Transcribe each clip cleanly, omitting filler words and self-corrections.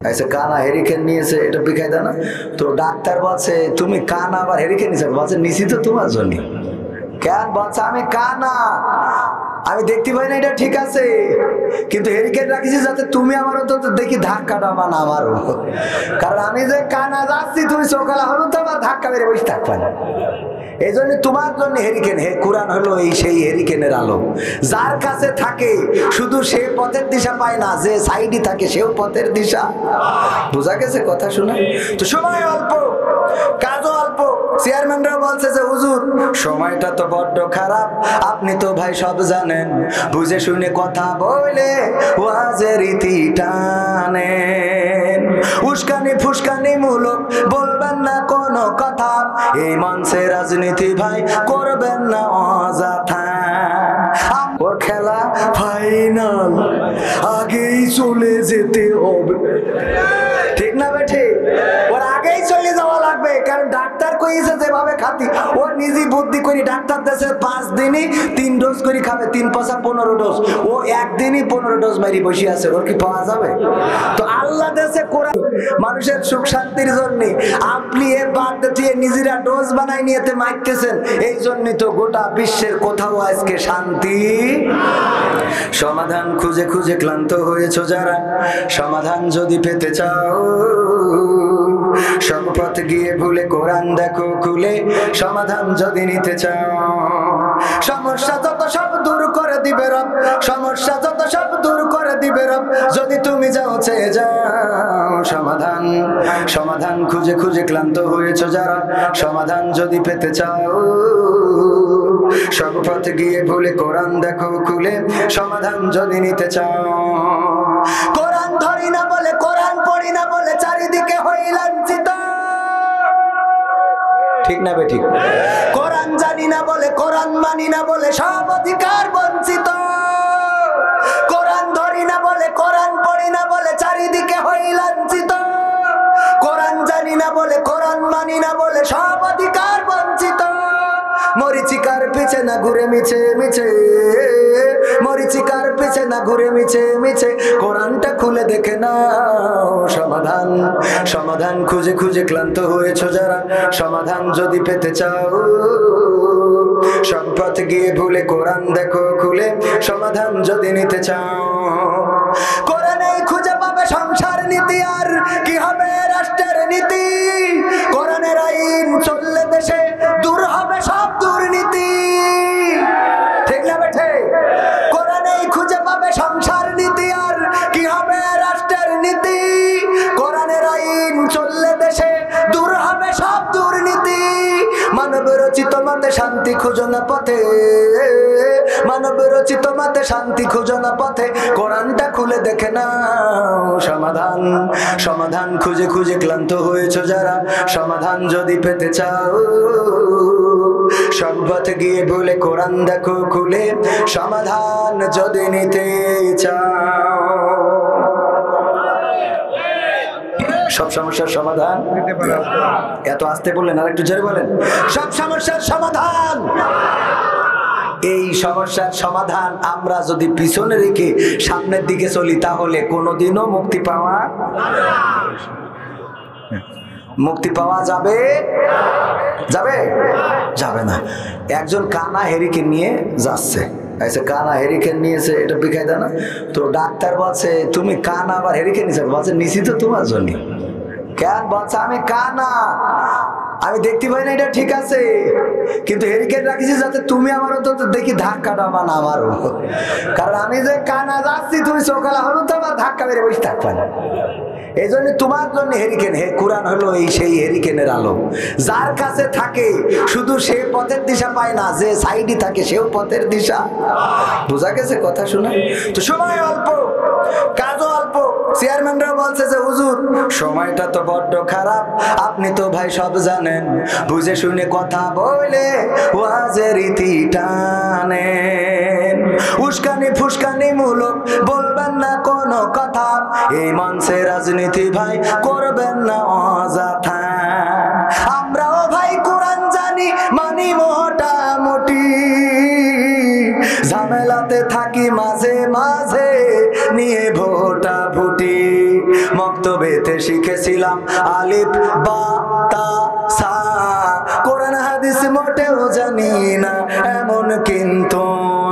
ऐसे काना हेरिकेन নিয়েছে এটা বিকায় দেয় না তো ডাক্তার বলছে তুমি কানা আবার হেরিকেন নিছো বলছে নিছি তো তোমার জন্য কেন বলছে আমি কানা আমি দেখতে পাই না এটা ঠিক আছে কিন্তু হেরিকেন রাখিছি যাতে তুমি আমার তো দেখি ধাক্কা দাও না আমারও কারণ আমি যে কানা যাচ্ছি তুমি সকালে হলো তো আমার ধাক্কা মেরে বসে থাকবা না এই জন্য তোমার জন্য হেরিকেন হে কোরআন হলো এই সেই হেরিকেনের আলো যার কাছে থাকে শুধু সে পথের দিশা পায় না যে সাইডে থাকে সেও পথের দিশা বোঝা গেছে কথা শুনে তো সময় অল্প কাজও অল্প চেয়ারম্যানরা বলছে যে হুজুর সময়টা তো বড্ড খারাপ আপনি তো ভাই সব জানেন বুঝে শুনে কথা বলে ওয়াজের রীতি টানেন উস্কানি ফুসকানি মূলক বলবেন না কোনো কথা এই মঞ্চে রাজনীতি ভাই করবেন না অযথা ওর খেলা ফাইনাল আগেই চলে যেতে হবে ঠিক না বেঠে ওর আগেই চলে যাওয়া লাগবে কারণ ডাক্তার কইছে যেভাবে খাতি ও নিজে বুদ্ধি করে ডাক্তার দেশে 5 দিনই 3 ডোজ করে খাবে 3 পাশা 15 ডোজ ও একদিনই 15 ডোজ মারি বসে আছে ওর কি পাওয়া যাবে তো আল্লাহ দেশে কোরআন মানুষের সুখ শান্তির জন্য আপনি এ বাদ দিয়ে নিজেরা ডোজ বানাই নিয়েতে মারতেছেন এই জন্যই তো গোটা বিশ্বের কোথাও আজকে শান্তি সমাধান খুঁজে খুঁজে ক্লান্ত হয়েছো যারা সমাধান যদি পেতে চাও সব পথ গিয়ে ভুলে কোরআন দেখো খুলে সমাধান যদি নিতে চাও সমস্যা যত সব দূর করে দিবে রব সমস্যা যত সব দূর করে দিবে রব যদি তুমি যাও চেয়ে যাও সমাধান সমাধান খুঁজে খুঁজে ক্লান্ত হয়েছো যারা সমাধান যদি পেতে চাও সব পথ গিয়ে ভুলে কোরআন দেখো খুলে সমাধান যদি নিতে চাও কোরআন ধরি না বলে কোরআন পড়ি না বলে চারিদিকে হই লাঞ্ছিত ঠিক না বে ঠিক কোরআন জানি না বলে কোরআন মানি না বলে সব অধিকার বঞ্চিত কোরআন ধরি না বলে কোরআন পড়ি না বলে চারিদিকে হই লাঞ্ছিত কোরআন জানি না বলে কোরআন মানি না বলে সব অধিকার বঞ্চিত মরিচিকার পিছে না ঘুরে মিছে মিছে মরিচিকার পিছে না ঘুরে মিছে মিছে কোরআনটা খুলে দেখে নাও সমাধান সমাধান খুঁজে খুঁজে ক্লান্ত হয়েছো যারা সমাধান যদি পেতে চাও সব পথ গিয়ে ভুলে কোরআন দেখো খুলে সমাধান যদি নিতে চাও কোরআনেই খুঁজে পাবে সংসার নীতি আর কি হবে রাষ্ট্রের নীতি কোরআনের আইন চললে দেশে দূর হবে সব দুর্নীতি ঠিক না বেঠে কোরআনেই খুঁজে পাবে সংসার নীতি আর কি হবে রাষ্ট্রের নীতি কোরআনের আইন চললে দেশে দূর হবে সব দুর্নীতি মানব রচিত মতে শান্তি খুঁজো না পথে মানব রচিত মতে শান্তি খুঁজো না পথে কোরআনটা খুলে দেখে নাও সমাধান সমাধান খুঁজে খুঁজে ক্লান্ত হয়েছো যারা সমাধান যদি পেতে চাও সব পথ গিয়ে ভুলে কোরআন দেখো খুলে সমাধান যদি নিতে চাও সব সমস্যার সমাধান এত আস্তে বললেন আর একটু জোরে বলেন সব সমস্যার সমাধান এই সমস্যার সমাধান আমরা যদি পিছনে রেখে সামনের দিকে চলি তাহলে কোনোদিনও মুক্তি পাওয়া যাবে যাবে যাবে না একজন কানা হেরিকেন নিয়ে যাচ্ছে ऐसे काना हेरिकेन নিয়েছে এটা বিকায় দেয় না তো ডাক্তার বলছে তুমি কানা আবার হেরিকেন নিছো বলছে নিছি তো তোমার জন্য কেন বলছে আমি কানা আমি দেখতে পাই না এটা ঠিক আছে কিন্তু হেরিকেন রাখিছি যাতে তুমি আমার তো দেখি ধাক্কা দাও না আমারও কারণ আমি যে কানা যাচ্ছি তুমি সকালে হলো তো আমার ধাক্কা মেরে বসে থাকবা না এই জন্য তোমার জন্য হেরিকেন হে কোরআন হলো এই সেই হেরিকেনের আলো যার কাছে থাকে শুধু সে পথের দিশা পায় না যে সাইডে থাকে সেও পথের দিশা বোঝা গেছে কথা শুনে তো সময় অল্প কাজও অল্প চেয়ারম্যানরা বলছে যে হুজুর সময়টা তো বড্ড খারাপ আপনি তো ভাই সব জানেন বুঝে শুনে কথা বলে ওয়াজের রীতি টানেন উস্কানি ফুসকানি মূলক বলবেন না কোনো কথা এই মঞ্চে রাজনীতি ভাই করবেন না অযথা আমরাও ভাই কোরআন জানি মানি মোটামুটি ঝামেলাতে থাকি মাঝে মাঝে নিয়ে ভোটা ভুটি মক্তবে পড়েতে শিখেছিলাম আলিফ বা তা সা, কোরআন হাদিস মোটেও জানি না এমন কিন্তু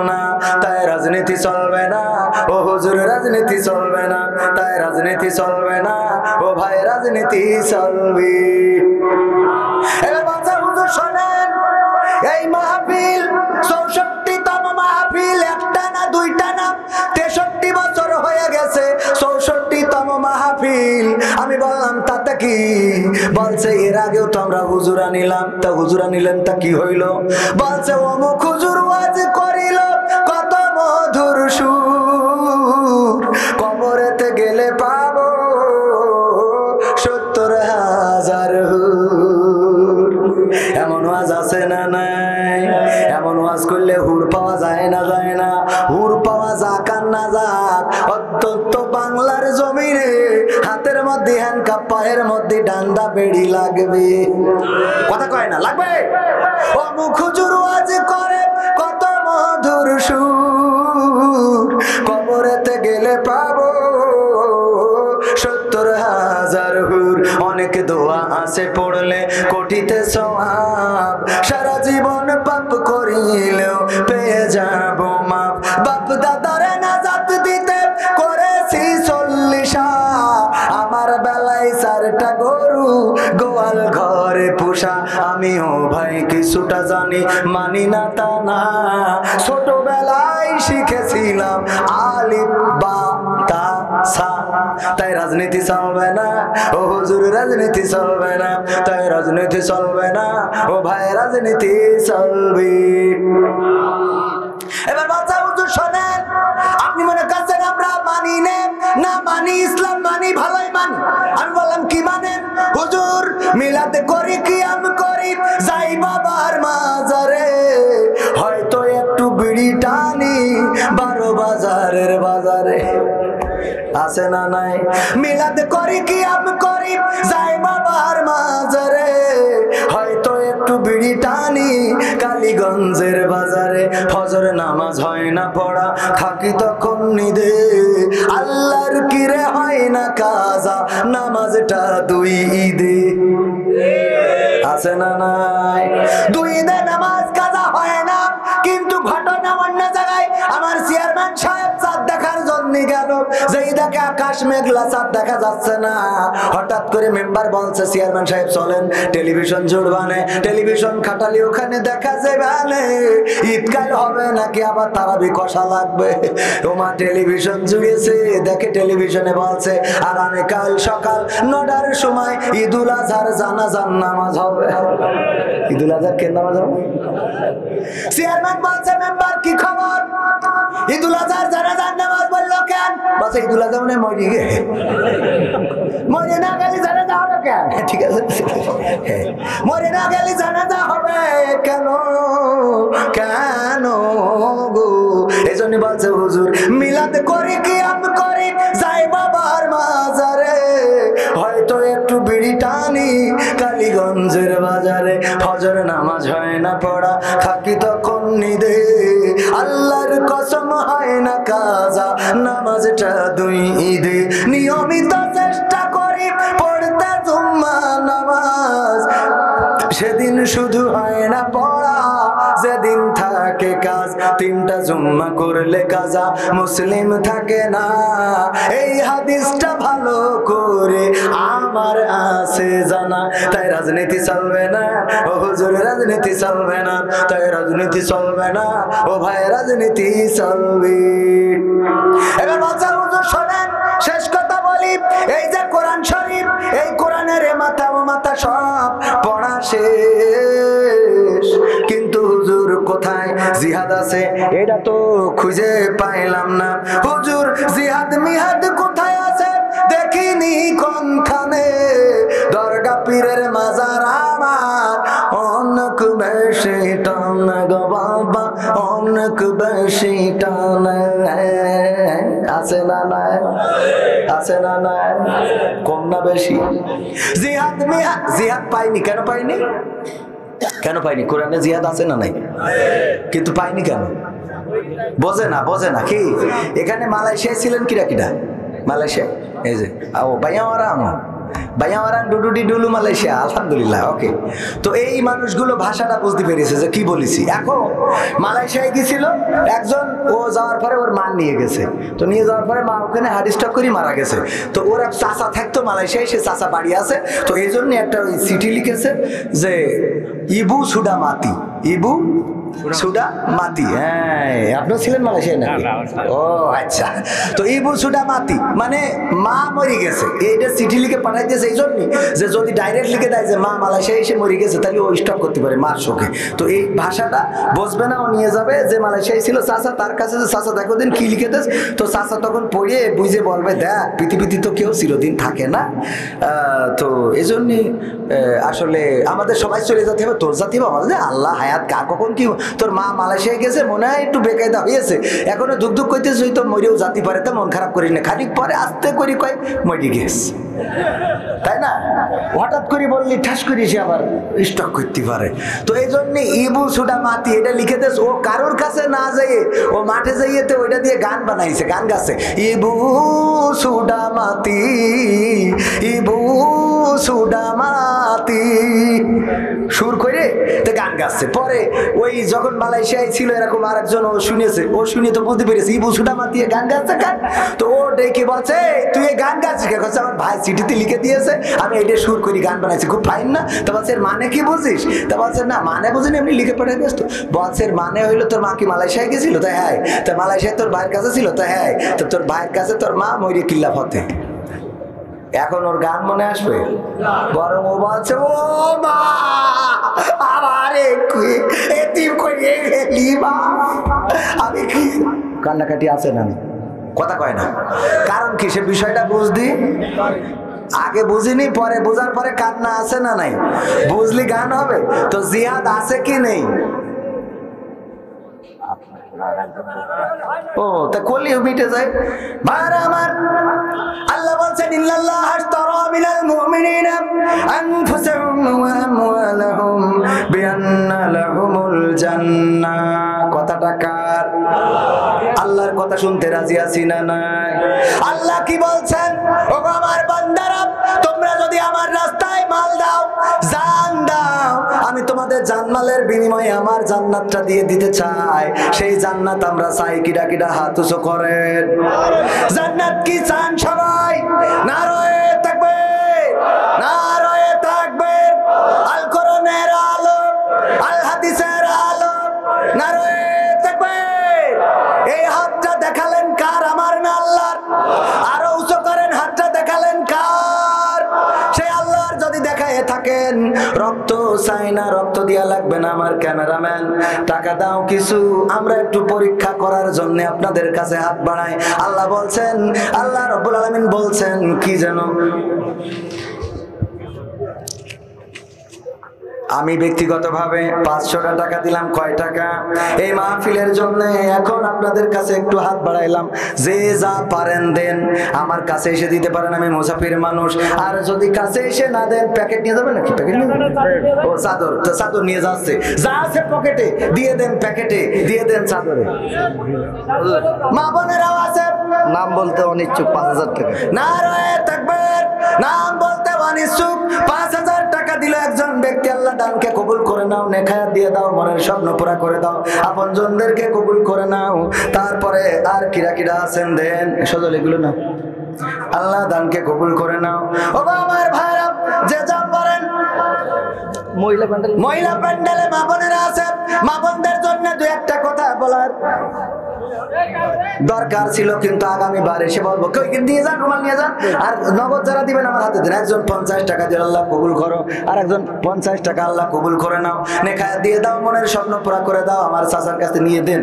না, তাই রাজনীতি চলবে না ও হুজুর, রাজনীতি চলবে না, তাই রাজনীতি চলবে না ও ভাই, রাজনীতি চলবে। এবার বাচ্চা হুজুর শোনেন, এই মাহফিল 64তম মাহফিল, একটা না দুইটা না, 63 বছর হয়ে গেছে 64তম মাহফিল। আমি বললাম তাতে কি? বলছে এর আগেও তো আমরা হুজুরা নিলাম। তা হুজুরা নিলেন তা কি হইল? বলছে অমুক হুজুর ওয়াজ করিল কত মধুর সুর, কবরেতে গেলে পাবো 70,000 হুর। এমন ওয়াজ আছে না নাই? এমন ওয়াজ করলে হুর পাওয়া যায় না, যায় না? হুর পাওয়া যাক আর না যাক, অত্যন্ত বাংলার জমিনে হাতের মধ্যে হ্যান্ডকাপ, পায়ের মধ্যে ডান্ডা বেড়ি লাগবে। কথা কয় না? লাগবে। অমুক হুজুর ওয়াজ করে কত মধুর সুর, কবরেতে গেলে পাবো 70,000 হুর। অনেক দোয়া আছে পড়লে কোটিতে সওয়াব, সারা জীবন পাপ করিলেও পেয়ে যাব মাপ। বাপ দাদারে নাজাত দিতে করেছি 40, আমার বেলায় 4টা গরু গোয়াল ঘরে পোষা। আমিও ভাই কিছুটা জানি, মানি না তা না, ছোটবেলায় শিখেছিলাম আলিফ বা তা সা, তাই রাজনীতি চলবে না ও হুজুর, রাজনীতি চলবে না, তাই রাজনীতি চলবে না ও ভাই, রাজনীতি চলবে। এবার বাচ্চা হুজুর শোনেন, আপনি মনে করছেন আমরা মানি না মানি, ইসলাম মানি, ভালোই মানি। আমি বললাম কি মানেন? হুজুর মিলাদ করি, কিয়াম করি, যাই বাবার মাজারে, হয়তো একটু বিড়ি টানি 12 বাজারের বাজারে। আছে না নাই? মিলাদ করি, কিয়াম করি, যাই বাবার মাজারে, হয়তো একটু বিড়ি টানি কালীগঞ্জের বাজারে। ফজর নামাজ হয় না পড়া, থাকি তখন নিদে, আল্লাহর কিরে হয় না কাজা, নামাজটা 2 ঈদে। আছে না নাই? 2 ঈদে নামাজ কাজা হয় না, কিন্তু ঘটনা অন্য জায়গায়। আমার চেয়ারম্যান সাহেব চাঁদ দেখার জন্য গেল, যেই দেখে আকাশ মেঘলা, চাঁদ দেখা যাচ্ছে না, হঠাৎ করে মেম্বার বলছে চেয়ারম্যান সাহেব চলেন টেলিভিশন জুড়বানে। টেলিভিশন খাটালি, ওখানে দেখা যাবে ঈদকাল হবে নাকি আবার তারাবি কষা লাগবে। ওমা টেলিভিশন জুড়িয়েছে, দেখে টেলিভিশনে বলছে আগামীকাল সকাল 9টার সময় ঈদুল আজহার জানাজার নামাজ হবে। ঈদুল আজহার কে নামাজ হবে? চেয়ারম্যান বলছে মেম্বার কি খবর? ঈদুল আজহার জানাজার নামাজ বললো কেন? বলছে ঈদুল আজহা মানে মরে গে, মরে না গেলে জানাজা হবে কেন? ঠিক আছে, মরে না গেলে জানাজা হবে কেন? কেন গো? এই জন্য বলছে হুজুর মিলাদ করি, কিয়াম করি, যাই বাবার মাজারে, হয়তো একটু বিড়ি টানি কালীগঞ্জের বাজারে। ফজর নামাজ হয় না পড়া, থাকি তখন নিদে, আল্লাহর কসম হয় না কাজা, নামাজটা 2 ঈদে। নিয়মিত চেষ্টা করি পড়তে জুম্মা নামাজ, সেদিন শুধু হয় না পড়া, যেদিন থাকে কাজ। 3টা জুম্মা করলে কাজা, মুসলিম থাকে না, এই হাদিসটা ভালো করে আমার আছে জানা। তাই রাজনীতি চলবে না ও হুজুর, রাজনীতি চলবে না, তাই রাজনীতি চলবে না ও ভাই, রাজনীতি চলবে। এবার বাচ্চা হুজুর শোনেন, শেষ কথা বলি, এই যে কোরআন শরীফ, এই কোরআনের মাথা ও মাথা সব পড়া শেষ, কিন্তু হুজুর কোথায় জিহাদ আছে এটা তো খুঁজে পাইলাম না। হুজুর জিহাদ মিহাদ কোথায় আছে দেখিনি কোনখানে, দরগা পীরের মাজার আমার অনেক বেশি টান গো বাবা, অনেক বেশি টান। আছে না নাই? আছে না নাই? কম না বেশি? জিহাদ মিহাদ, জিহাদ পাইনি কেন? পাইনি কেন পাইনি? কোরআনে জিহাদ আছে না নাই? কিন্তু পাইনি কেন? বোঝে না, বোঝে না কি? এখানে মালয়েশিয়ায় ছিলেন কিরা কিরা? মালয়েশিয়া এই যে ও ভাইয়া ওরাম ডুডুডি ডুলু মালয়েশিয়া আলহামদুলিল্লাহ ওকে। তো এই মানুষগুলো ভাষাটা বুঝতে পেরেছে যে কি বলেছি। এখন মালয়েশিয়ায় গেছিল একজন, ও যাওয়ার পরে ওর মা নিয়ে গেছে, তো নিয়ে যাওয়ার পরে মা ওখানে হার্ট স্ট্রোক করে মারা গেছে। তো ওরা চাচা থাকতো মালয়েশিয়ায়, সে চাচা বাড়ি আছে, তো এই জন্য একটা ওই চিঠি লিখেছে যে ইবু সুডা মাতি, ইবু সুডা মাতি। হ্যাঁ, আপনিও ছিলেন মালয়েশিয়ায় নাকি? ও আচ্ছা। তো ইবু সুডা মাতি মানে মা মরে গেছে, এইটা চিঠি লিখে পাঠাইতেছে এই জন্যই যে যদি ডাইরেক্ট লিখে দেয় যে মা মালয়েশিয়ায় এসে মরে গেছে, তাহলে ও স্টপ করতে পারে মার শোকে। তো এই ভাষাটা বুঝবে না, ও নিয়ে যাবে যে মালয়েশিয়ায় ছিল চাচা, তার কাছে যে চাচা দেখো দিন কি লিখে দেস, তো চাচা তখন পড়ে বুঝে বলবে দেখ পৃথিবীতে তো কেউ চিরদিন থাকে না। তো এই জন্যই আসলে আমাদের সবাই চলে যেতে হবে, তোর জাতি হবে আমাদের আল্লাহ হায়াত কার কখন কি। তোর মা মালয়েশিয়ায় গেছে, মনে হয় একটু বেকায়দা হয়েছে, এখনো দুঃখ দুঃখ করতেছে, তো মরেও জাতি পারে, তা মন খারাপ করিস না, খানিক পরে আস্তে করি কয় মরে গেছে, তাই না? হঠাৎ করে বললি ঠাস করি সে আবার স্টক করতে পারে। তো এই জন্য ইবু সুডা মাতি এটা লিখে দেশ, ও কারোর কাছে না যাইয়ে ও মাঠে যাইয়েতে ওইটা দিয়ে গান বানাইছে, গান গাছে ইবু সুডা মাতি, ইবু সুডা মাতি সুর করে তো গান গাচ্ছে। পরে ওই যখন মালয়েশিয়ায় ছিল এরকম আরেকজন ও শুনেছে, ও শুনে তো বুঝতে পেরেছে ইবু সুডা মাতি গান গাচ্ছে গান। তো ও ডেকে বলছে তুই এই গান গাচ্ছিস কে? আমার ভাই চিঠিতে লিখে দিয়েছে, আমি এটা সুর করি গান বানাইছি, খুব ফাইন না? তো বলছে এর মানে কি বুঝিস? তা বলছে না মানে বুঝিনি, এমনি লিখে পাঠাই ব্যস্ত। বলছে এর মানে হইলো তোর মা কি মালয়েশিয়ায় গেছিল? তা হ্যাঁ। তা মালয়েশিয়ায় তোর ভাইয়ের কাছে ছিল? তা হ্যাঁ। তো তোর ভাইয়ের কাছে তোর মা ময়ূরে কিল্লা ফতে। এখন ওর গান মনে আসবে? বরং ও বলছে ও মা আমার এতিম করিয়ে গেলি মা। আমি কি কান্নাকাটি আছে না, কথা কয় না, কারণ কি সে বিষয়টা বুঝদি, আগে বুঝিনি, পরে বোঝার পরে কান্না আছে না নাই, বুঝলি গান হবে। তো জিহাদ আছে কি নেই? ও তা করলেও মিটে যায়। ভাইরা আমার, আল্লাহ বলছেন ইন্নাল্লাহ আশতারা মিনাল মুমিনিনা আনফুসাহুম ওয়া আমওয়ালাহুম বিআন্না লাহুমুল জান্নাহ। কথাটা কার? আল্লাহর কথা শুনতে রাজি আছি না নাই? আল্লাহ কি বলছেন? ও আমার বান্দারা, তোমরা যদি আমার রাস্তায় মাল দাও, জান দাও, আমি তোমাদের জানমালের বিনিময়ে আমার জান্নাতটা দিয়ে দিতে চাই। সেই জান্নাত আমরা চাই, কিডা কিডা হাত উঁচু করেন। জান্নাত কি চান সবাই? নারায়ে তাকবীর, নারায়ে তাকবীর। আল কোরআনের আলো, আল হাদিসের আলো, নারায়ে তাকবীর। এই হাতটা দেখালেন কার? আমার না আল্লাহর? আরো উঁচু করেন, হাতটা দেখালেন কার? সেই আল্লাহর যদি দেখায় থাকেন। রক্ত চাই না, রক্ত দিয়া লাগবে না আমার ক্যামেরাম্যান, টাকা দাও কিছু, আমরা একটু পরীক্ষা করার জন্য আপনাদের কাছে হাত বাড়াই। আল্লাহ বলছেন, আল্লাহ রাব্বুল আলামিন বলছেন কি যেন, আমি ব্যক্তিগতভাবে 500 টাকা দিলাম। কয় টাকা? এই মাহফিলের জন্য এখন আপনাদের কাছে একটু হাত বাড়াইলাম, যে যা পারেন দেন। আমার কাছে এসে দিতে পারেন, আমি মুসাফির মানুষ। আর যদি কাছে এসে না দেন, প্যাকেট নিয়ে যাবেন নাকি? প্যাকেট নিয়ে যাবেন? ও চাদর, তো চাদর নিয়ে যাচ্ছে, যা আছে পকেটে দিয়ে দেন, প্যাকেটে দিয়ে দেন, চাদরে। মা বোনেরাও আছে, নাম বলতে অনিচ্ছুক 5000 টাকা। নারায়ে তাকবীর। নাম বলতে অনিচ্ছুক 5000 টাকা দিল একজন ব্যক্তি। আল্লাহ দানকে কবুল করে নাও, নেখায়াত দিয়ে দাও, মনের স্বপ্ন পুরা করে দাও, আপনজনদেরকে কবুল করে নাও। তারপরে আর কিরা কিরা আছেন দেন, সজল এগুলো না, আল্লাহ দানকে কবুল করে নাও। ও আমার ভাইরা, যে যা পারেন। মহিলা প্যান্ডেলে মা বোনেরা আছে, মা বোনদের জন্য দু একটা কথা বলার দরকার ছিল, কিন্তু আগামীবার এসে বলবো কই নিয়ে যান, রুমাল নিয়ে যান। আর নগদ যারা দিবেন আমার হাতে দেন। একজন 50 টাকা দিয়ে আল্লাহ কবুল করো, আর একজন 50 টাকা আল্লাহ কবুল করে নাও, নেখায়াত দিয়ে দাও, মনের স্বপ্ন পুরা করে দাও। আমার চাচার কাছে নিয়ে দেন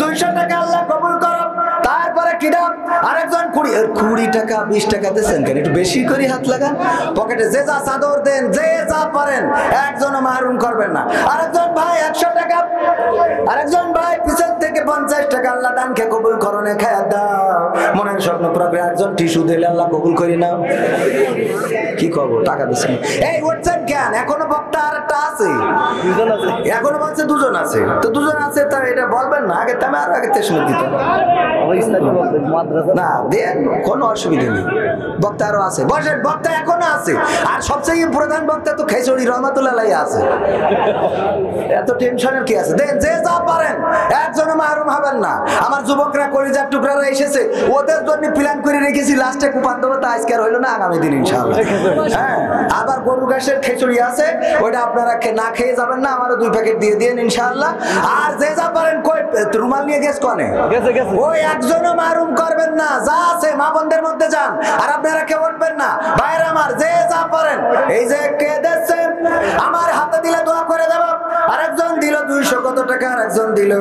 200 টাকা আল্লাহ কবুল করো। তারপরে কিডা আরেকজন 20 টাকা 20 টাকা দিচ্ছেন কেন? একটু বেশি করে হাত লাগান পকেটে, যে যা চাদর দেন, যে যা পারেন, একজনও মাহরুম করবেন না। আরেকজন ভাই 100 টাকা, আরেকজন ভাই পিছন থেকে 50 টাকা। আল্লাহ দানকে কবুল করো, নেখায়াত দাও, মনের স্বপ্ন পুরা করে। একজন টিস্যু দিলে আল্লাহ কবুল করি নাও। কি করবো, টাকা দিচ্ছেন। এই উঠছেন কেন? এখনো বক্তা আর একটা আছে, এখনো বলছে দুজন আছে। তো দুজন আছে তা এটা বলবেন না আগে, আমি আরো আগে শুনে দিতাম না, দেন কোনো অসুবিধা নেই। বক্তা আরো আছে, বসেন, বক্তা এখনো আছে। আর সবচেয়ে প্রধান বক্তা তো খেচড়ি রহমাতুল্লাহ আছে। এত টেনশনের কি আছে? দেন যে যা পারেন, একজনও মাহরুম হবেন না। আমার যুবকরা কলিজার টুকরারা এসেছে, ওদের জন্য প্ল্যান করে রেখেছি লাস্টে কুপান দেবো, তা আজকে আর হইলো না, আগামী দিন ইনশাআল্লাহ। হ্যাঁ, আবার গরু ঘাসের খিচুড়ি আছে, ওইটা আপনারা না খেয়ে যাবেন না, আমারও 2 প্যাকেট দিয়ে দিন ইনশাআল্লাহ। আর যে যা পারেন, কই রুমাল নিয়ে গেছ কনে, ওই একজনও মাহরুম করবেন না। যা আছে মা বোনদের মধ্যে যান, আর আপনারা কেউ উঠবেন না। ভাইরা আমার, যে যা পারেন, এই যে কে দিচ্ছে আমার হাতে দিলে দোয়া করে দেব। আরেকজন দিল 200 কত টাকা, আরেকজন দিল,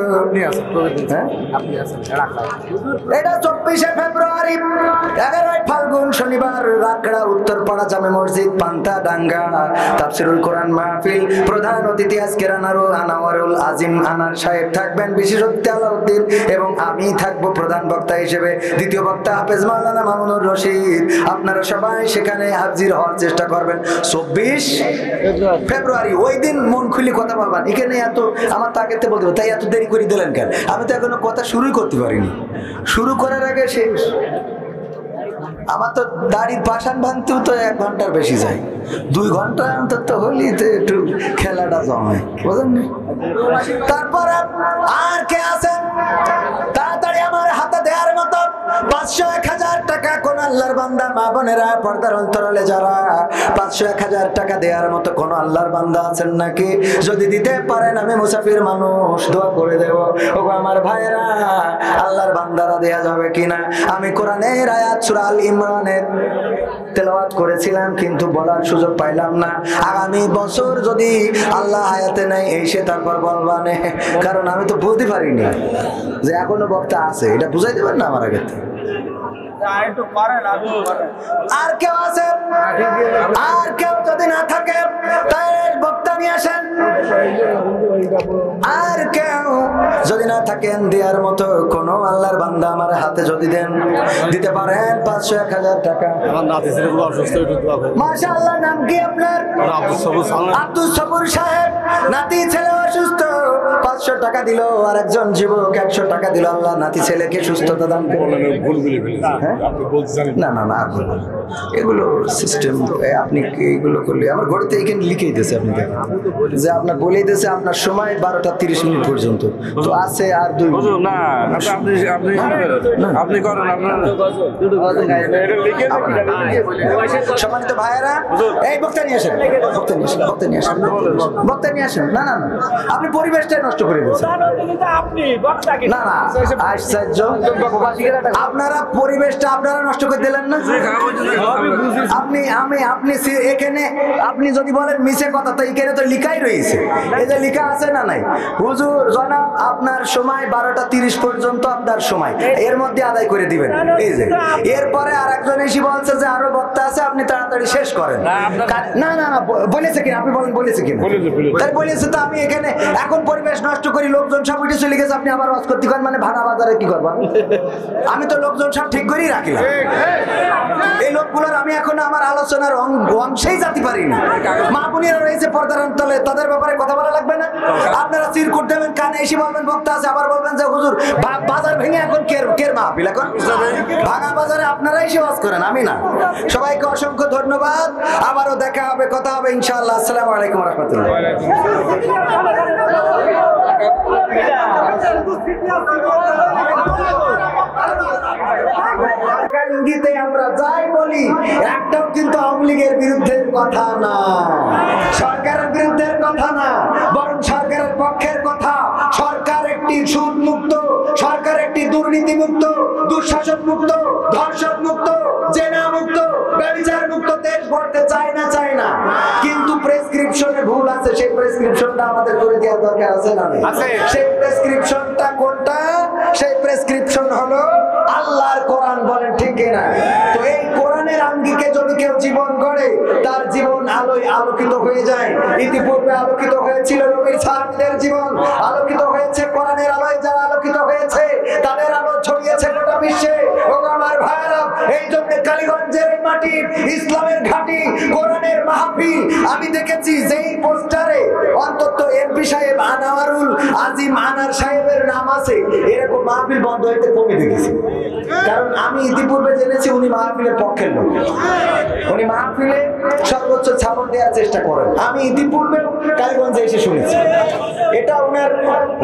এটা 24শে ফেব্রুয়ারি 11ই ফাল্গুন শনিবার, রাকড়া উত্তরপাড়া জামে মসজিদ, পান্তাডাঙ্গা, তাফসিরুল কোরআন মাহফিল। প্রধান অতিথি আজকের আনোয়ারুল আজিম আনার সাহেব থাকবেন, বিশেষজ্ঞ আলাউদ্দিন, এবং আমি থাকবো প্রধান বক্তা হিসেবে। দ্বিতীয় বক্তা হাফেজ মাওলানা মামুনুর রশিদ। আপনারা সবাই সেখানে হাজির হওয়ার চেষ্টা করবেন 24 ফেব্রুয়ারি। ওই দিন মন খুলে কথা বলবেন। এখানে এত আমার তাকে বলতে তাই এত দেরি করে দিলেন কেন? আমি তো এখনো কথা শুরুই করতে পারিনি। শুরু করার আগে শেষ। আমার তো দাড়ির পাশান ভাঙতেও তো 1 ঘন্টার বেশি যায়। 2 ঘন্টা অন্তত হলেই তো একটু খেলাটা জমে, বুঝলেন? তারপর আর কে আছেন তাড়াতাড়ি আমার হাতে দেওয়ার মতো 500-1000 টাকা? কোন আল্লাহর বান্দা, মা বোনেরা, পর্দার অন্তরালে যারা 500-1000 টাকা দেওয়ার মতো কোন আল্লাহর বান্দা আছেন নাকি? যদি দিতে পারেন, আমি মুসাফির মানুষ, দোয়া করে দেব। ও আমার ভাইরা, আল্লাহর বান্দারা দেয়া যাবে কিনা? আমি কোরআনের আয়াত সূরা আল ইমরানের তেলাওয়াত করেছিলাম, কিন্তু বলার সুযোগ পাইলাম না। আগামী বছর যদি আল্লাহ হায়াতে নাই এসে তারপর বলবানে, কারণ আমি তো বুঝতে পারিনি যে এখনো বক্তা আছে। এটা বুঝাই দেবেন না আমার আগে? আর কেউ আছে? আর কেউ যদি না থাকে তাহলে বক্তা নিয়ে আসেন। আর কেউ যদি না থাকেন দেওয়ার মতো কোন আল্লাহর বান্দা আমার হাতে যদি দেন, দিতে পারেন 500-1000 টাকা। মাশাআল্লাহ, নাম কি আপনার? আব্দুল সবুর সাহেব। নাতি ছেলে অসুস্থ, 500 টাকা দিল। আর একজন যুবক 100 টাকা দিল। আল্লাহ নাতি ছেলেকে সুস্থতা দান করুন। না না না, এগুলো সিস্টেম। আপনি এগুলো করলে আমার ঘড়িতে এখানে লিখেই দিয়েছে, আপনি দেখেন যে আপনার বলেই দিয়েছে আপনার সময় 12টা 30 মিনিট পর্যন্ত। তো আছে আর 2 মিনিট। না, আপনি করেন, সম্মানিত ভাইয়েরা, এই বক্তা নিয়ে আসেন, বক্তা নিয়ে আসেন, বক্তা নিয়ে আসেন, বক্তা নিয়ে আসেন। না না না, আপনি পরিবেশটাই নষ্ট করে দিয়েছেন। না না, আশ্চর্য, আপনারা পরিবেশটা আপনারা নষ্ট করে দিলেন না। আপনি এখানে আপনি যদি বলেন মিছে কথা, তো এখানে তো লিখাই রয়েছে। এই যে লিখা আছে না নাই, হুজুর জনাব আপনার সময় 12টা 30 পর্যন্ত আপনার সময়, এর মধ্যে আদায় করে দিবেন। এই যে এরপরে আর একজন এসে বলছে যে আরো বক্তা আছে, আপনি তাড়াতাড়ি শেষ করেন। না না না, বলেছে কিনা আপনি বলেন, বলেছে কিনা? তাই বলেছে। তো আমি এখানে এখন পরিবেশ নষ্ট করি, লোকজন সব উঠে চলে গেছে, আপনি আবার ওয়াজ করতে করেন, মানে ভাঙা বাজারে কি করবেন? আমি তো লোকজন সব ঠিক করেই রাখলাম। এই লোকগুলোর আমি এখন আমার আলোচনার অংশেই যেতে পারিনি। মা বোনেরা রয়েছে পর্দার অন্তরালে, তাদের ব্যাপারে কথা বলা লাগবে না? আপনারা চিরকুট দেবেন, কানে এসে বলবেন বক্তা আছে, আবার বলবেন যে হুজুর বাজার ভেঙে এখন কের মাহফিল, এখন ভাঙা বাজারে আপনারা এসে ওয়াজ করেন, আমি না। সবাইকে অসংখ্য ধন্যবাদ। আবারও দেখা হবে, কথা হবে ইনশাআল্লাহ। আসসালামু আলাইকুম ওয়া রাহমাতুল্লাহ। ইঙ্গিতে আমরা যাই বলি, একটাও কিন্তু আওয়ামী লীগের বিরুদ্ধে কথা না, সরকারের বিরুদ্ধে কথা না, বরং সরকারের পক্ষের কথা। সরকার একটি সুদ মুক্ত, সরকার একটি দুর্নীতি মুক্ত, দুঃশাসন মুক্ত, ধর্ষণ মুক্ত, জেনা মুক্ত, ব্যভিচার মুক্ত দেশ গড়তে চায় না। কিন্তু প্রেসক্রিপশনে ভুল আছে, সেই প্রেসক্রিপশনটা আমাদের করে দেওয়ার দরকার আছে না? সেই প্রেসক্রিপশনটা কোনটা? সেই প্রেসক্রিপশন হলো আল্লাহর কোরআন। বলেন ঠিক কিনা? তো এই কোরআনের আঙ্গিকে যদি কেউ জীবন গড়ে, তার জীবন আলোয় আলোকিত হয়ে যায়। ইতিপূর্বে আলোকিত হয়েছিল নবীর সাহাবীদের জীবন, আলোকিত হয়েছে কোরআনের আলোয়। যারা আলোকিত হয়েছে তাদের আলো ছড়িয়েছে গোটা বিশ্বে। ও আমার ভাইরা, এই জন্য কালীগঞ্জের এই মাটি ইসলামের ঘাঁটি, মাহফিল আমি দেখেছি যেই পোস্টারে অন্তত এমপি সাহেব আনোয়ারুল আজিম আনার সাহেবের নাম আছে, এরকম মাহফিল বন্ধ হইতে কমে দেখেছি। কারণ আমি ইতিপূর্বে জেনেছি উনি মাহফিলের পক্ষের লোক, উনি মাহফিলে সর্বোচ্চ ছাপড় দেওয়ার চেষ্টা করেন। আমি ইতিপূর্বে কালীগঞ্জে এসে শুনেছি এটা উনার,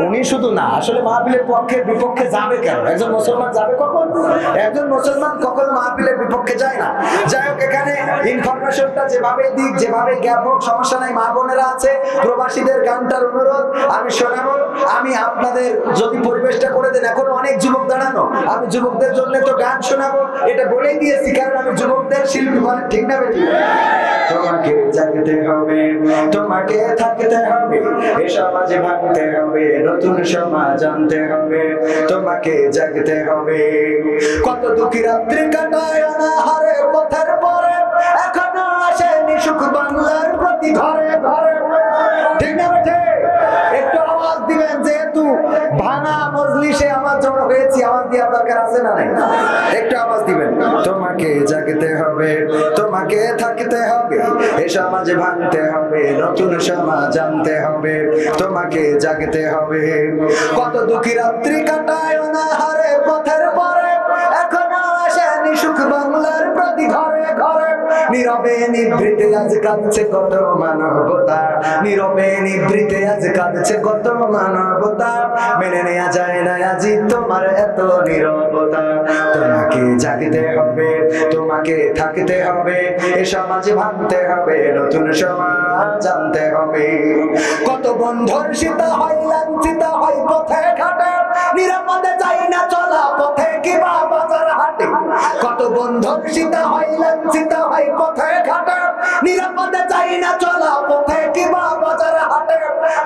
উনি শুধু না আসলে মাহফিলের পক্ষে বিপক্ষে যাবে কেন? একজন মুসলমান যাবে কখন? একজন মুসলমান কখনো মাহফিলের বিপক্ষে যায় না। যাই হোক, এখানে ইনফরমেশনটা যেভাবে দিক, যেভাবে জ্ঞাপ হোক, সমস্যা নাই। মা বোনেরা আছে, প্রবাসীদের গানটার অনুরোধ আমি শোনাবো। আমি আপনাদের যদি পরিবেশটা করে দেন, এখন অনেক যুবক দাঁড়ানো, আমি যুবকদের জন্য তো গান শোনাবো, এটা বলেই দিয়েছি, কারণ আমি যুবকদের শিল্পী বলেন, ঠিক না বেটি? তোমাকে জাগতে হবে, তোমাকে থাকতে হবে, এ সমাজে ভাঙতে হবে, নতুন সমাজ আনতে হবে, তোমাকে জাগতে হবে। কত দুঃখী রাত্রি কাটায় অনাহারে পথের পরে, এখনো আসেনি সুখ বাংলার প্রতি ঘরে ঘরে, ঠিক না বেঠে? একটু আওয়াজ দিবেন, যেহেতু ভাঙা মজলিসে আমার জড়ো হয়েছি, আওয়াজ দেওয়ার দরকার আছে না নাই? একটু আওয়াজ দিবেন। তোমাকে জাগতে হবে, তোমাকে থাকতে হবে, এ সমাজে ভাঙতে হবে, নতুন সমাজ আনতে হবে, তোমাকে জাগতে হবে। কত দুঃখী রাত্রি কাটায় অনাহারে পথের পরে, এখনো আসেনি সুখ বাংলার প্রতি ঘরে ঘরে, নীরবে নিভৃতে আজ কাঁদছে কত মানবতা, নীরবে নিভৃতে আজ কাঁদছে কত মানবতা, মেনে নেওয়া যায় না আজি তোমার এত নীরবতা। তোমাকে জাগতে হবে, তোমাকে থাকতে হবে, এ সমাজে ভাঙতে হবে, নতুন সমাজ আনতে হবে। কত বন্ধুর সীতা হয় লাঞ্ছিত হয় পথে ঘাটে, নিরাপদে যাই না চলা পথে কিবা বাজার হাটে, কত বন্ধুর সীতা হয় লাঞ্ছিত হয় পথে ঘাটে, নিরাপদে যাই না চলা পথে কিবা বাজার হাটে,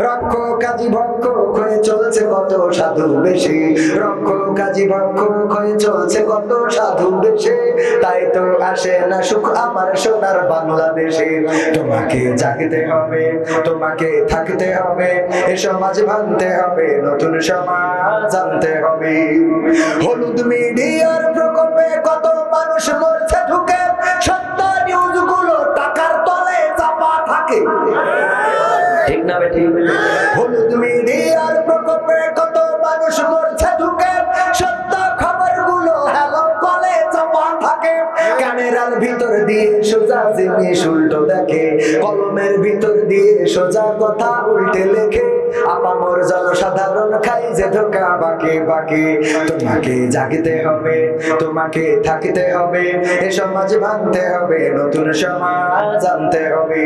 রক্ষ কাজী ভক্ষক হয়ে চলছে কত সাধু বেশে, রক্ষ কাজী ভক্ষক হয়ে চলছে কত সাধু বেশে, তাই তো আসে না সুখ আমার সোনার বাংলাদেশে। তোমাকে জাগতে হবে, তোমাকে থাকতে হবে, এ সমাজ ভাঙতে হবে, নতুন সমাজ আনতে হবে। হলুদ মিডিয়ার প্রকোপে কত মানুষ মরছে ঢুকে, সত্য নিউজ গুলো টাকার তলে চাপা থাকে, ঠিক না বেটি? হলুদ মিডিয়ার প্রকোপে কত মানুষ মরছে ঢুকে, সত্য খবর গুলো হ্যালো কলে চাপা থাকে, ক্যামেরার ভিতর দিয়ে সোজা জিনিস উল্টো দেখে, কলমের ভিতর দিয়ে সোজা কথা উল্টে লেখে, আপামর জনসাধারণ খাই যে ধোকা বাকে বাকে। তোমাকে জাগতে হবে, তোমাকে থাকতে হবে, এ সমাজ ভাঙতে হবে, নতুন সমাজ আনতে হবে।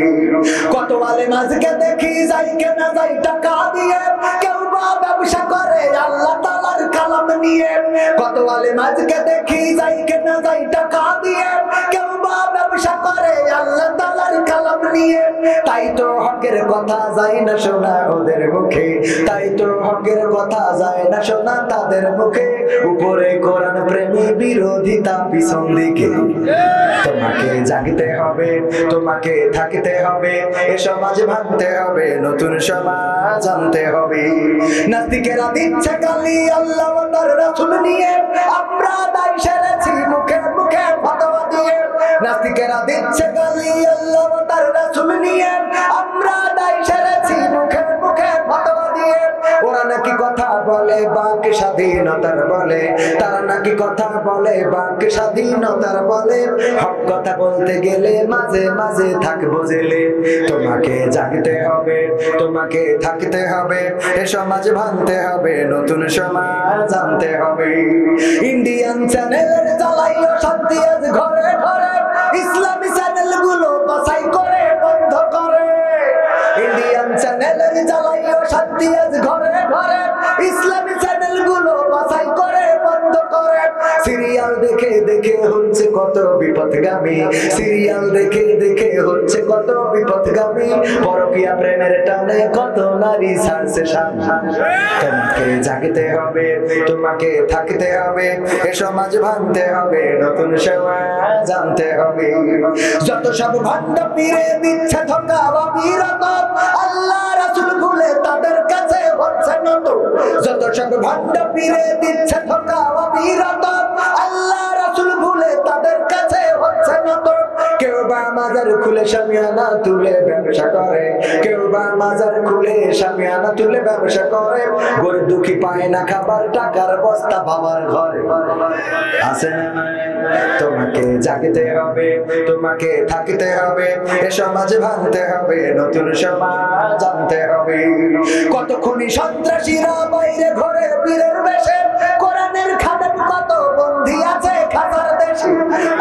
কত আলেম আজকে দেখি যাই কেনা যাই টাকা দিয়ে, কেউ বা ব্যবসা করে আল্লাহ তাআলার কালাম নিয়ে, কত আলেম আজকে দেখি যাই কেনা যাই টাকা দিয়ে, কেউ বা ব্যবসা করে আল্লাহ তাআলার কালাম নিয়ে, তাই তো হকের কথা যায় না শোনা ওদের মুখে, তাই তো হকের কথা যায় না শোনা তাদের মুখে, উপরে কোরআন প্রেমী বিরোধিতা পিছন দিকে। তোমাকে জাগতে হবে, তোমাকে থাকতে হবে, এ সমাজ ভাঙতে হবে, নতুন সমাজ আনতে হবে। নাস্তিকেরা দিচ্ছে গালি আল্লাহ ও তার রাসূল নিয়ে, আমরা দায় সেরেছি মুখে মুখে ফতোয়া দিয়ে, নাস্তিকেরা দিচ্ছে গালি আল্লাহ ও তার রাসূল নিয়ে, আমরা দায় সেরেছি মুখে মুখে ফতোয়া দিয়ে। ওরা নাকি কথা বলে বাক স্বাধীনতার বলে, তারা নাকি কথা বলে বাক স্বাধীনতার বলে, হক কথা বলতে গেলে মাঝে মাঝে থাকবো জেলে। তোমাকে জাগতে হবে, তোমাকে থাকতে হবে, এ সমাজ ভাঙতে হবে, নতুন সমাজ আনতে হবে। ইন্ডিয়ান চ্যানেলের জ্বালাইও শান্তি আজ ঘরে ঘরে, ইসলামী চ্যানেল গুলো বাছাই করে বন্ধ করে, ইন্ডিয়ান চ্যানেলের জ্বালাইও শান্তি আজ ঘরে ঘরে, ইসলামী চ্যানেল গুলো বাছাই করে বন্ধ করে। সিরিয়াল দেখে দেখে হচ্ছে কত বিপদগামী, সিরিয়াল দেখে দেখে হচ্ছে কত বিপদগামী, পরকীয়া প্রেমের টানে কত নারী ছাড়ছে স্বামী। তোমাকে জাগতে হবে, তোমাকে থাকতে হবে, এ সমাজ ভাঙতে হবে, নতুন সমাজ আনতে হবে। যত সব ভণ্ড পীরে দিচ্ছে ধোঁকা বা বিরত, আল্লাহ রাসূল ভুলে তাদের কাছে হচ্ছে নত, যত সব ভণ্ড পীরে দিচ্ছে ধোঁকা বা বিরত, আল্লাহ রাসূল ভুলে তাদের কাছে হচ্ছে নত, কেউ বা মাজার খুলে শামিয়ানা তুলে ব্যবসা করে, কেউ বা মাজার খুলে শামিয়ানা তুলে ব্যবসা করে, গরিব দুঃখী পায় না খাবার, টাকার বস্তা বাবার ঘরে আছে না? তোমাকে জাগতে হবে, তোমাকে থাকতে হবে, এ সমাজ ভাঙতে হবে, নতুন সমাজ আনতে হবে। কতক্ষণই সন্ত্রাসীরা বাইরে ঘরে বীরের বেশে, কোরআনের খাদেম কত বন্দী আছে খাতার দেশে।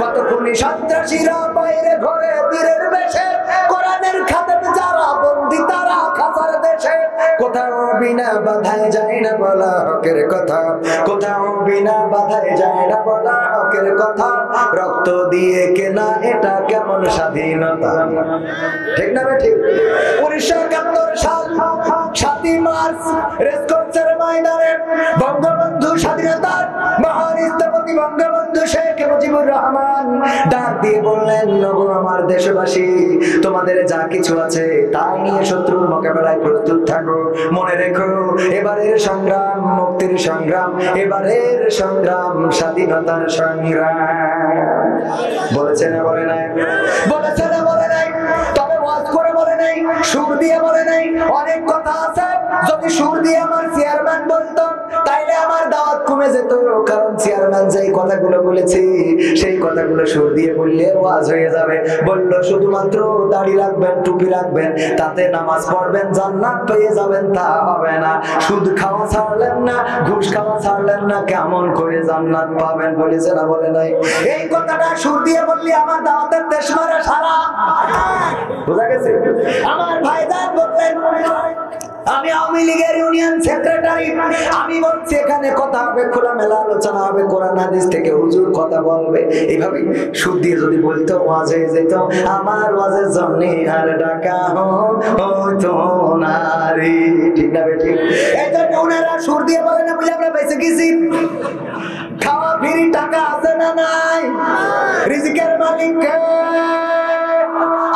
কতক্ষণই সন্ত্রাসীরা বাইরে ঘরে বীরের বেশে, কোরআনের খাদেম যারা বন্দী তারা খাতার দেশে। কোথাও বিনা বাধায় যায় না বলা হকের কথা, কোথাও বিনা বাধায় যায় না বলা হকের কথা। রক্ত দিয়ে কেনা এটা কেমন স্বাধীনতা, ঠিক না ঠিক? 1971 সাল 7ই মার্চ রেসকোর্সের ময়দানে বঙ্গবন্ধু স্বাধীনতার মহান স্থপতি বঙ্গবন্ধু শেখ মুজিবুর রহমান ডাক দিয়ে বললেন, নগো আমার দেশবাসী, তোমাদের যা কিছু আছে তাই নিয়ে শত্রুর মোকাবেলায় প্রস্তুত থাকো। মনে রেখো, এবারের সংগ্রাম মুক্তির সংগ্রাম, এবারের সংগ্রাম স্বাধীনতার সংগ্রাম। বলেছে না বলে নাই? বলেছে না বলে নাই? তবে ওয়াজ করে বলে নাই, সুর দিয়ে বলে নাই। অনেক কথা আছে, যদি সুর দিয়ে আমার চেয়ারম্যান বলতো তাইলে আমার দাওয়াত কমে যেত, কারণ চেয়ারম্যান যেই কথাগুলো বলেছি সেই কথাগুলো সুর দিয়ে বললে ওয়াজ হয়ে যাবে। বলল শুধুমাত্র দাড়ি রাখবেন, টুপি রাখবেন, তাতে নামাজ পড়বেন, জান্নাত পেয়ে যাবেন, তা হবে না। সুদ খাওয়া ছাড়লেন না, ঘুষ খাওয়া ছাড়লেন না, কেমন করে জান্নাত পাবেন? বলেছে না বলে নাই? এই কথাটা সুর দিয়ে বললি আমার দাওয়াতের দেশ মারা সারা। বুঝা গেছে? আমার ভাইজান বললেন, আমি আওয়ামী লীগের ইউনিয়ন সেক্রেটারি, আমি বলছি এখানে কথা হবে, খোলামেলা আলোচনা হবে, কোরআন হাদিস থেকে হুজুর কথা বলবে। এইভাবে সুর দিয়ে যদি বলতো ওয়াজ হয়ে যেত। আমার ওয়াজের জন্য আর ডাকা হতো না রে, ঠিক না বেঠিক? এই জন্য ওনারা সুর দিয়ে বলে না বলে আমরা বেঁচে গেছি। খাওয়া ফ্রি টাকা আছে না নাই? রিজিকের মালিক কে?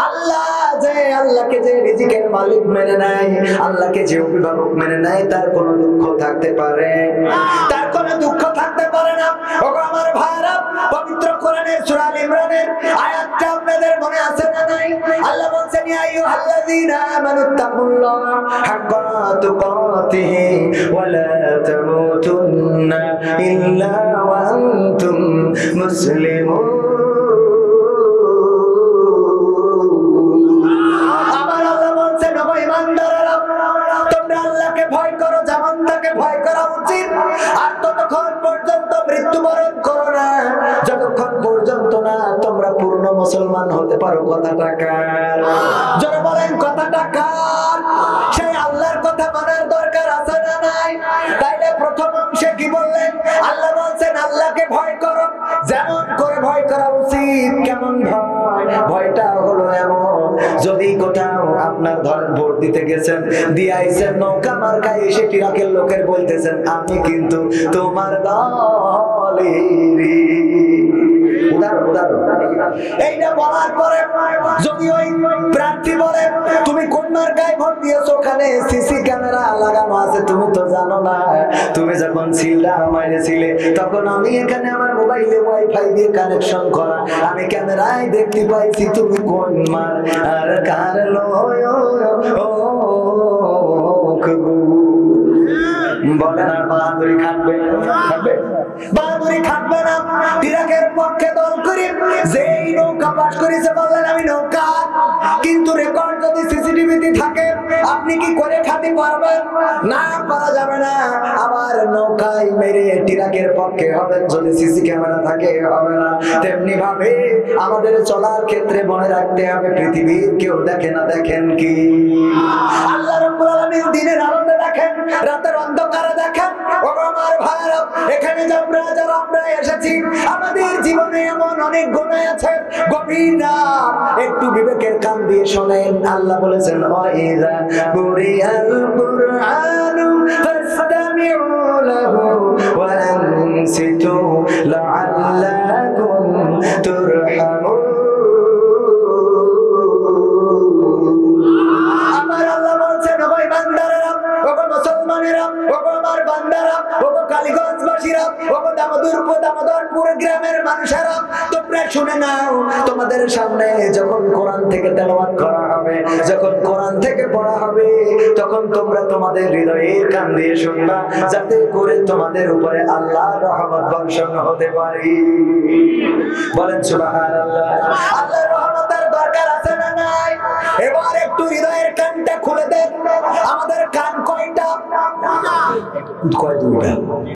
আল্লাহ। যে আল্লাহকে যে রিজিকের মালিক মেনে নেয়, আল্লাহকে যে অভিভাবক মেনে নেয়, তার কোনো দুঃখ থাকতে পারে? তার কোনো দুঃখ থাকতে পারে না। ওগো আমার ভাইরা, পবিত্র কোরআনের সূরা আল ইমরানের আয়াতটা আপনাদের মনে আছে না নাই? আল্লাহ বলেন, ইয়া আইয়ুহাল্লাযীনা আমানুত্তাকুল্লাহা হাক্কা তুকাতিহি ওয়া লা তামুতুন্না ইল্লা ওয়া আনতুম মুসলিমুন। তোমরা আল্লাহকে ভয় করো যেমন তাকে ভয় করা উচিত, আর ততক্ষণ পর্যন্ত মৃত্যুবরণ করো না যতক্ষণ পর্যন্ত না তোমরা পূর্ণ মুসলমান হতে পারো। কথাটা কার? যারা বলেন কথাটা কার? সেই আল্লাহর কথা মানার দরকার আছে না নাই? তাইলে প্রথম অংশে কি বললেন? আল্লাহ বলছেন আল্লাহকে ভয় করো যেমন করে ভয় করা উচিত। কেমন ভয়? ভয়টা হলো এমন, যদি কোথাও আপনার ধরেন ভোট দিতে গেছেন, দিয়ে আইছেন নৌকা মার্কায়, এসে ইরাকের লোকের বলতেছেন আমি কিন্তু তোমার দলেরই। এইটা বলার পরে যদি ওই প্রার্থী বলে তুমি কোন মার্কায় ভোট দিয়েছো, ওখানে সিসি ক্যামেরা লাগানো আছে, তুমি তো জানো না। তুমি যখন সিলটা মাইরেছিলে তখন আমি এখানে আমার মোবাইলে ওয়াইফাই দিয়ে কানেকশন করা, আমি ক্যামেরায় দেখতে পাইছি তুমি কোন মার আর কার বলেন। আর বাহাদুরি খাটবে? খাটবে? বাহাদুরি খাটবে না। ইরাকের পক্ষে দল করি যেই নৌকা পাশ করেছে বললেন আমি নৌকা, কিন্তু রেকর্ড যদি সিসিটিভিতে থাকে আপনি কি করে খাতে পারবেন? না, পারা যাবে না। আবার নৌকায় মেরে ইরাকের পক্ষে হবেন যদি সিসি ক্যামেরা থাকে, হবে না। তেমনি ভাবে আমাদের চলার ক্ষেত্রে মনে রাখতে হবে পৃথিবীর কেউ দেখে না, দেখেন কি আল্লাহ রাব্বুল আলামিন দিনের আলোতে দেখেন, রাতের অন্ধকারে দেখেন। ও আমার ভাইরা, এখানে যারা আমরা এসেছি, আমাদের জীবনে এমন অনেক গুনাহ আছে, গভীর রাত, একটু বিবেকের কান দিয়ে শোনেন। আল্লাহ বলেছেন ওয়াইযা বুরিয়াল কুরআনু ফাসতামিউ লাহু ওয়া আনসিতু লাআল্লাকুম তুরহামুন। আমার আল্লাহ বলছেন ও বান্দারা, ও মুসলমানেরা, ও আমার বান্দারা, ও কালীগঞ্জবাসীরা, ও দামোদরপুর গ্রামের মানুষেরা, তোমরা শুনে নাও, তোমাদের সামনে যখন কোরআন থেকে তেলাওয়াত করা হবে, যখন কোরআন থেকে পড়া হবে, তখন তোমরা তোমাদের হৃদয়ের কান দিয়ে শুনবা, যাতে করে তোমাদের উপরে আল্লাহর রহমত বর্ষণ হতে পারে। বলেন সুবহানাল্লাহ। আল্লাহর রহমতের দরকার আছে না নাই? এবার একটু হৃদয়ের কানটা খুলে দেন। আমাদের কান কয়টা? কয় দুইটা।